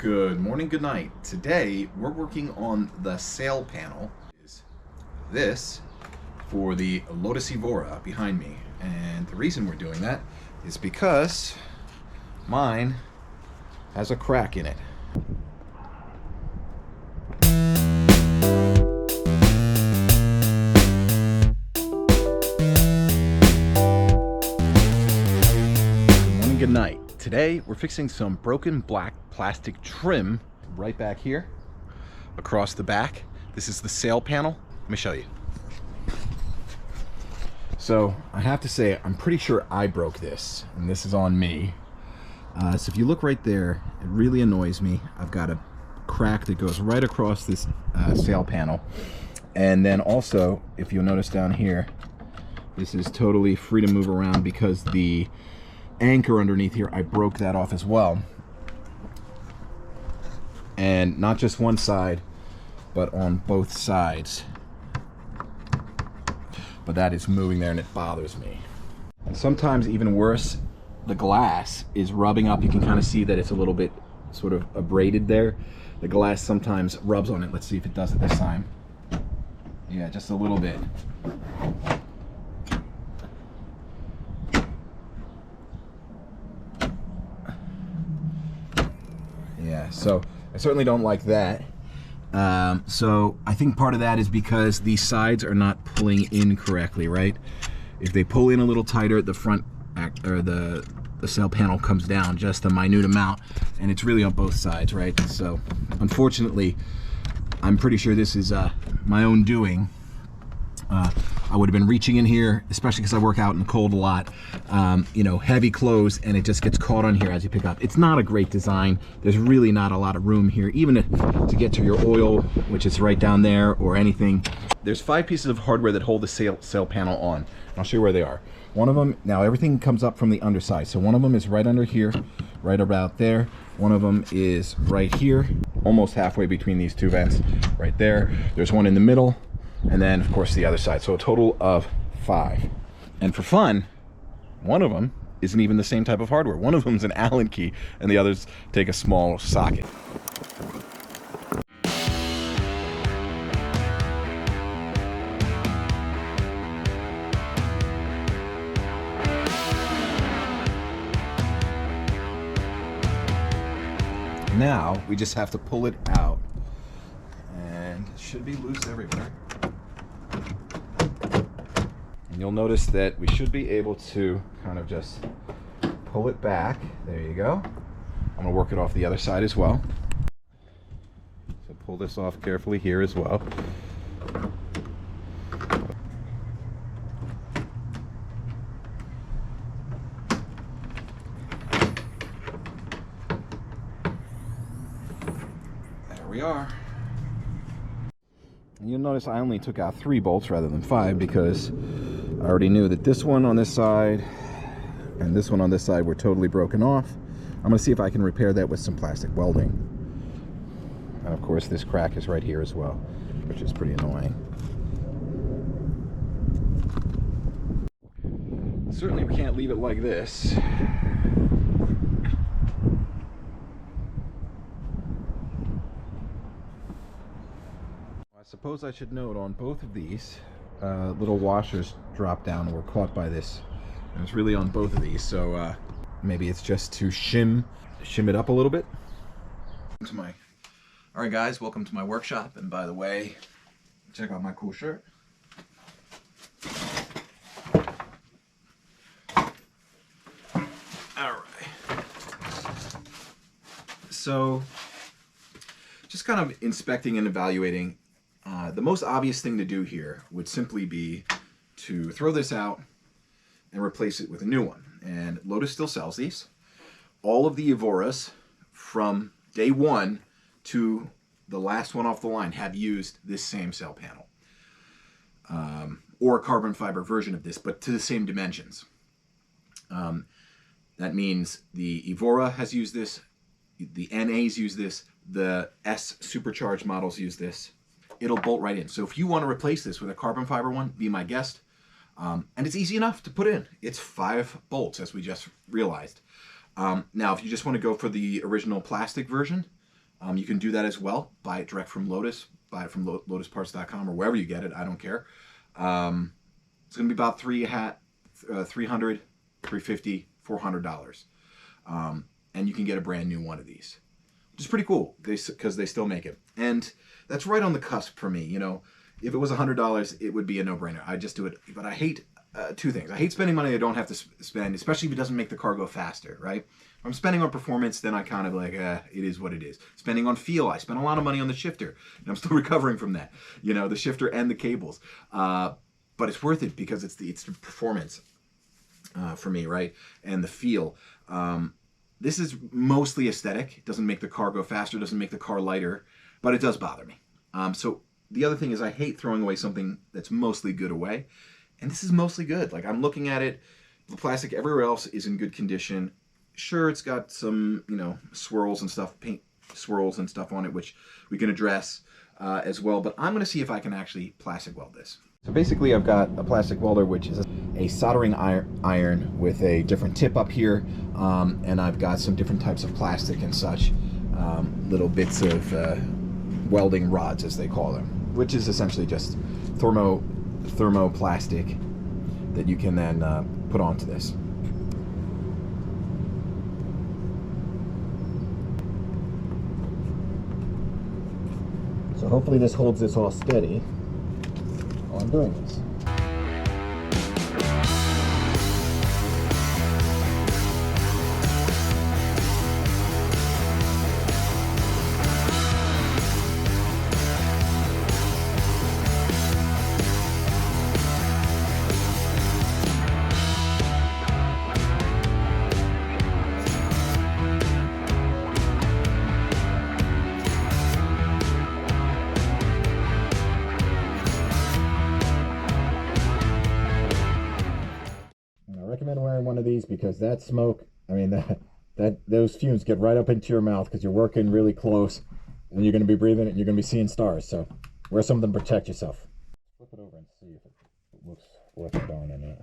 Good morning, good night. Today we're working on the sail panel. This for the Lotus Evora behind me. And the reason we're doing that is because mine has a crack in it. Good morning, good night. Today we're fixing some broken black plastic trim right back here across the back. This is the sail panel. Let me show you. So I have to say, I'm pretty sure I broke this, and this is on me. So if you look right there, it really annoys me. I've got a crack that goes right across this sail panel. And then also, if you'll notice down here, this is totally free to move around because the anchor underneath here, I broke that off as well. And not just one side, but on both sides. But that is moving there and it bothers me. And sometimes even worse, the glass is rubbing up. You can kind of see that it's a little bit sort of abraded there. The glass sometimes rubs on it. Let's see if it does it this time. Yeah, just a little bit. Yeah, so I certainly don't like that. So I think part of that is because these sides are not pulling in correctly, right? If they pull in a little tighter, the front or the sail panel comes down just a minute amount, and it's really on both sides, right? So unfortunately, I'm pretty sure this is my own doing. I would have been reaching in here, especially because I work out in the cold a lot, you know, heavy clothes, and it just gets caught on here as you pick up. It's not a great design. There's really not a lot of room here, even to get to your oil, which is right down there, or anything. There's 5 pieces of hardware that hold the sail panel on. I'll show you where they are. One of them, now everything comes up from the underside. So one of them is right under here, right about there. One of them is right here, almost halfway between these 2 vents, right there. There's one in the middle, and then of course the other side. So a total of 5. And for fun, one of them isn't even the same type of hardware. One of them's an Allen key, and the others take a small socket. Now we just have to pull it out, and it should be loose everywhere. And you'll notice that we should be able to kind of just pull it back. There you go. I'm gonna work it off the other side as well. So pull this off carefully here as well. We are. And you'll notice I only took out 3 bolts rather than 5 because I already knew that this one on this side and this one on this side were totally broken off. I'm going to see if I can repair that with some plastic welding. And of course this crack is right here as well, which is pretty annoying. Certainly we can't leave it like this. I suppose I should note on both of these, little washers drop down and were caught by this. And it's really on both of these, so maybe it's just to shim it up a little bit. Alright guys, welcome to my workshop, and by the way, check out my cool shirt. Alright. So, just kind of inspecting and evaluating. The most obvious thing to do here would simply be to throw this out and replace it with a new one. And Lotus still sells these. All of the Evoras from day 1 to the last one off the line have used this same sail panel. Or a carbon fiber version of this, but to the same dimensions. That means the Evora has used this, the NAs use this, the S supercharged models use this. It'll bolt right in. So if you want to replace this with a carbon fiber one, be my guest. And it's easy enough to put in. It's 5 bolts, as we just realized. Now, if you just want to go for the original plastic version, You can do that as well. Buy it direct from Lotus. Buy it from lotusparts.com or wherever you get it. I don't care. It's going to be about $300, $350, $400. And you can get a brand new one of these, which is pretty cool because they still make it. And that's right on the cusp for me. You know, if it was $100, it would be a no-brainer. I'd just do it. But I hate two things. I hate spending money I don't have to spend, especially if it doesn't make the car go faster, right? If I'm spending on performance, then I kind of like, it is what it is. Spending on feel, I spent a lot of money on the shifter, and I'm still recovering from that. You know, the shifter and the cables. But it's worth it because it's the performance for me, right? And the feel. This is mostly aesthetic. It doesn't make the car go faster, doesn't make the car lighter, but it does bother me. So the other thing is I hate throwing away something that's mostly good away. And this is mostly good. Like, I'm looking at it, the plastic everywhere else is in good condition. Sure, it's got some, you know, swirls and stuff, paint swirls and stuff on it, which we can address as well. But I'm going to see if I can actually plastic weld this. So basically I've got a plastic welder, which is a soldering iron with a different tip up here. And I've got some different types of plastic and such, little bits of welding rods, as they call them, which is essentially just thermoplastic that you can then put onto this. So hopefully this holds this all steady while I'm doing this. One of these because that smoke, I mean, those fumes get right up into your mouth because you're working really close and you're going to be breathing it and you're going to be seeing stars. So wear something to protect yourself. Flip it over and see if it looks worth it going in it.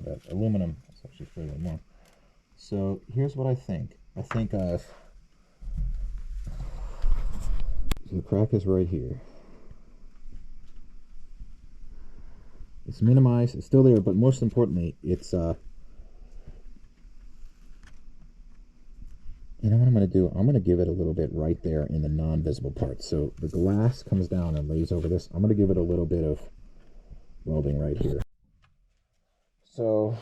That aluminum is actually fairly warm. So here's what I think. I think I've the crack is right here. It's minimized, it's still there, but most importantly, it's you know what I'm going to do? I'm going to give it a little bit right there in the non-visible part. So the glass comes down and lays over this. I'm going to give it a little bit of welding right here. So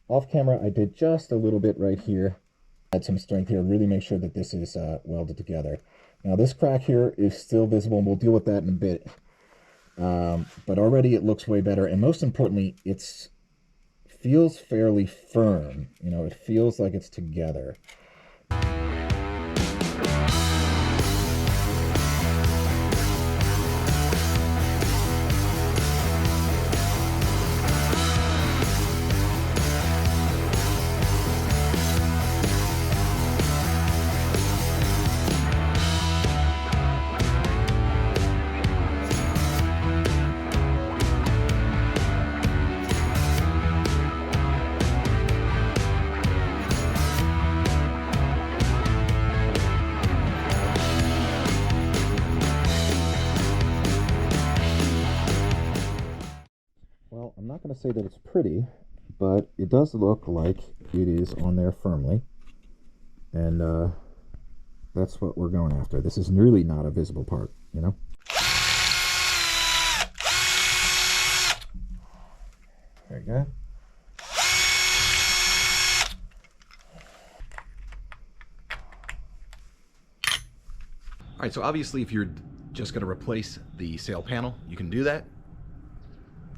off camera, I did just a little bit right here. Add some strength here, really make sure that this is welded together. Now this crack here is still visible, and we'll deal with that in a bit. But already it looks way better, and most importantly, it feels fairly firm. You know, it feels like it's together. I'm not going to say that it's pretty, but it does look like it is on there firmly, and that's what we're going after. This is really not a visible part, you know? There you go. All right, so obviously if you're just going to replace the sail panel, you can do that.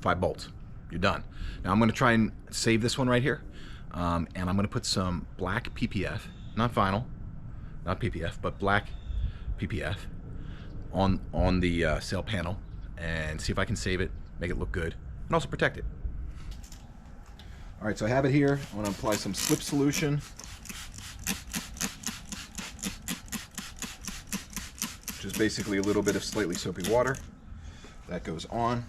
5 bolts. You're done. Now I'm going to try and save this one right here, and I'm going to put some black PPF, not vinyl, not PPF, but black PPF on the sail panel, and see if I can save it, make it look good, and also protect it. All right, so I have it here. I want to apply some slip solution, which is basically a little bit of slightly soapy water. That goes on.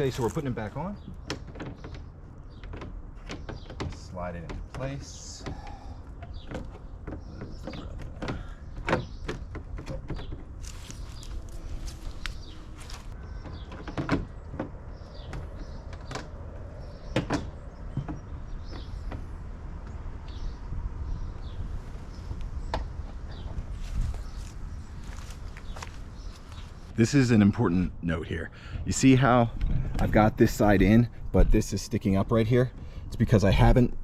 Okay, so we're putting it back on. Slide it into place. This is an important note here. You see how I've got this side in, but this is sticking up right here? It's because I haven't,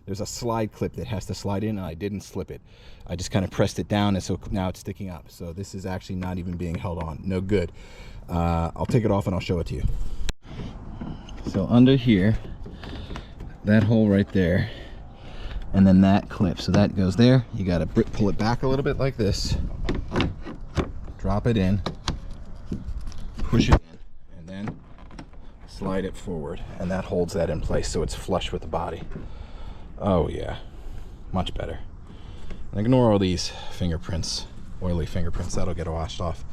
there's a slide clip that has to slide in and I didn't slip it. I just kind of pressed it down and so now it's sticking up. So this is actually not even being held on. No good. I'll take it off and I'll show it to you. So under here, that hole right there, and then that clip. So that goes there. You gotta pull it back a little bit like this. Drop it in, push it in, and then slide it forward, and that holds that in place so it's flush with the body. Oh yeah, much better. And ignore all these fingerprints, oily fingerprints, that'll get washed off.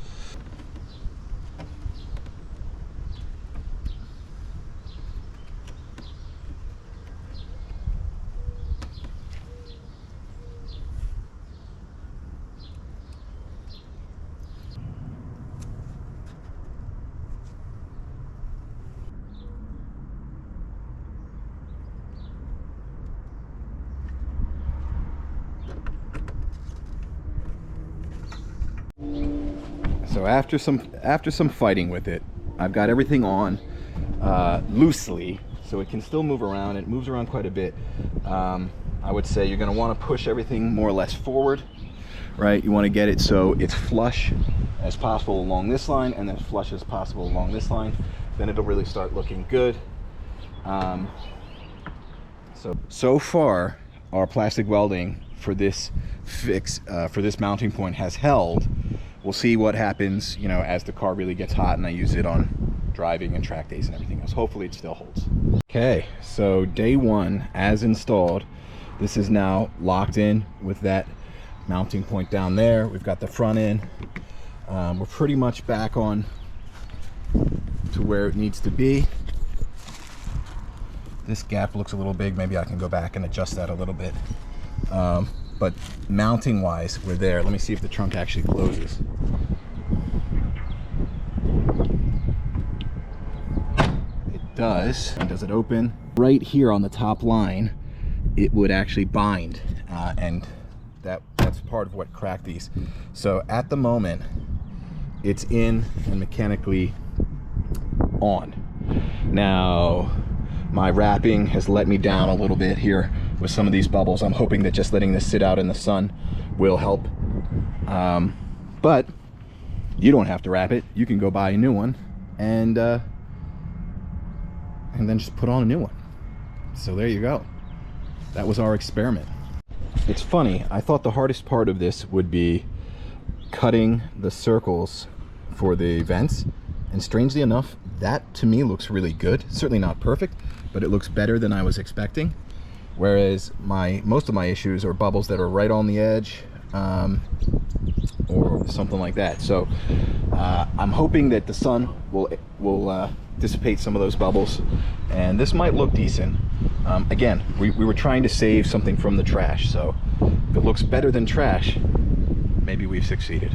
So after some fighting with it, I've got everything on loosely, so it can still move around. It moves around quite a bit. I would say you're going to want to push everything more or less forward, right? You want to get it so it's flush as possible along this line, and then flush as possible along this line. Then it'll really start looking good. So far, our plastic welding for this fix, for this mounting point has held. We'll see what happens, you know, as the car really gets hot and I use it on driving and track days and everything else. Hopefully it still holds. Okay, so day one, as installed, this is now locked in with that mounting point down there. We've got the front end. We're pretty much back on to where it needs to be. This gap looks a little big. Maybe I can go back and adjust that a little bit. But mounting wise, we're there. Let me see if the trunk actually closes. It does. And does it open? Right here on the top line, it would actually bind, and that's part of what cracked these. So at the moment, it's in and mechanically on. Now, my wrapping has let me down a little bit here with some of these bubbles. I'm hoping that just letting this sit out in the sun will help. But you don't have to wrap it. You can go buy a new one and then just put on a new one. So there you go. That was our experiment. It's funny, I thought the hardest part of this would be cutting the circles for the vents, and strangely enough, that to me looks really good. Certainly not perfect, but it looks better than I was expecting. Whereas most of my issues are bubbles that are right on the edge, or something like that. So I'm hoping that the sun will dissipate some of those bubbles, and this might look decent. Again, we were trying to save something from the trash, so if it looks better than trash, maybe we've succeeded.